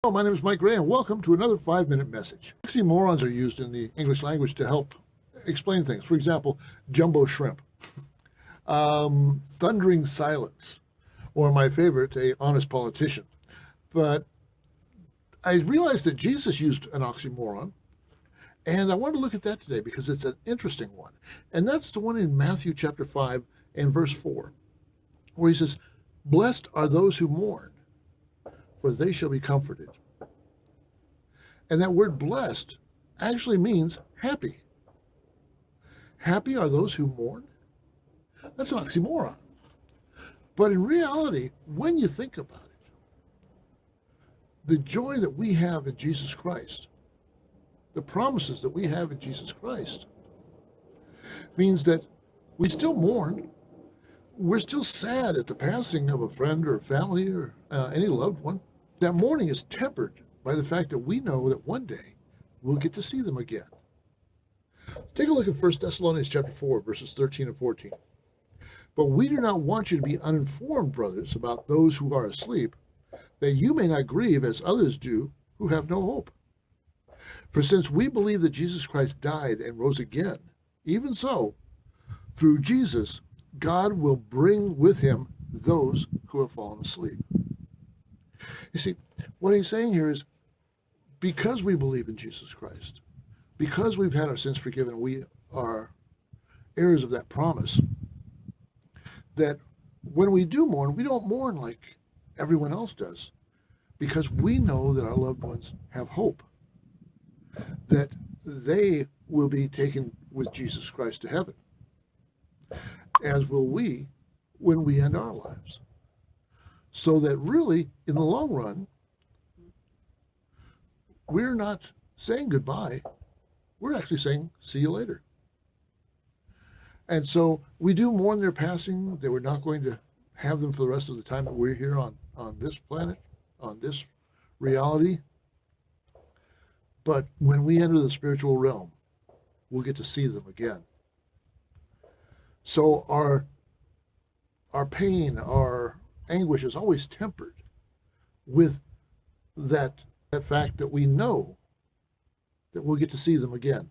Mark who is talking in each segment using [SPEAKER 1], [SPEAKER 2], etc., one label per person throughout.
[SPEAKER 1] Hello, my name is Mike Ray, and welcome to another 5-minute message. Oxymorons are used in the English language to help explain things. For example, jumbo shrimp, thundering silence, or my favorite, a honest politician. But I realized that Jesus used an oxymoron, and I want to look at that today because it's an interesting one. And that's the one in Matthew chapter 5 and verse 4, where he says, "Blessed are those who mourn, for they shall be comforted." And that word blessed actually means happy. Happy are those who mourn? That's an oxymoron. But in reality, when you think about it, the joy that we have in Jesus Christ, the promises that we have in Jesus Christ, means that we still mourn. We're still sad at the passing of a friend or a family or any loved one. That mourning is tempered by the fact that we know that one day we'll get to see them again. Take a look at 1 Thessalonians chapter 4, verses 13 and 14. "But we do not want you to be uninformed, brothers, about those who are asleep, that you may not grieve as others do who have no hope. For since we believe that Jesus Christ died and rose again, even so, through Jesus, God will bring with him those who have fallen asleep." You see, what he's saying here is, because we believe in Jesus Christ, because we've had our sins forgiven, we are heirs of that promise, that when we do mourn, we don't mourn like everyone else does, because we know that our loved ones have hope, that they will be taken with Jesus Christ to heaven, as will we when we end our lives. So that really, in the long run, we're not saying goodbye. We're actually saying, see you later. And so we do mourn their passing, that we're not going to have them for the rest of the time that we're here on this planet, on this reality. But when we enter the spiritual realm, we'll get to see them again. So our pain, our anguish is always tempered with that fact that we know that we'll get to see them again.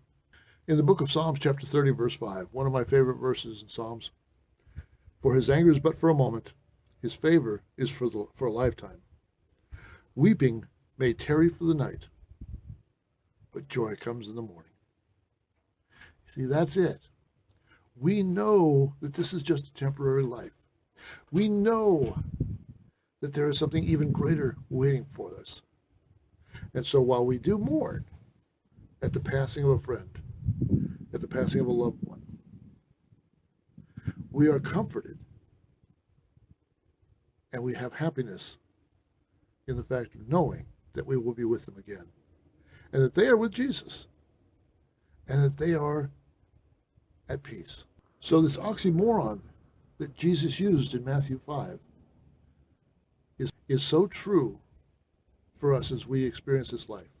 [SPEAKER 1] In the book of Psalms, chapter 30, verse 5, one of my favorite verses in Psalms, "For his anger is but for a moment, his favor is for a lifetime. Weeping may tarry for the night, but joy comes in the morning." See, that's it. We know that this is just a temporary life. We know that there is something even greater waiting for us. And so while we do mourn at the passing of a friend, at the passing of a loved one, we are comforted and we have happiness in the fact of knowing that we will be with them again, and that they are with Jesus, and that they are at peace. So this oxymoron that Jesus used in Matthew 5 is so true for us as we experience this life.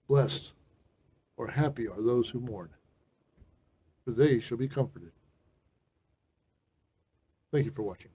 [SPEAKER 1] Blessed or happy are those who mourn, for they shall be comforted. Thank you for watching.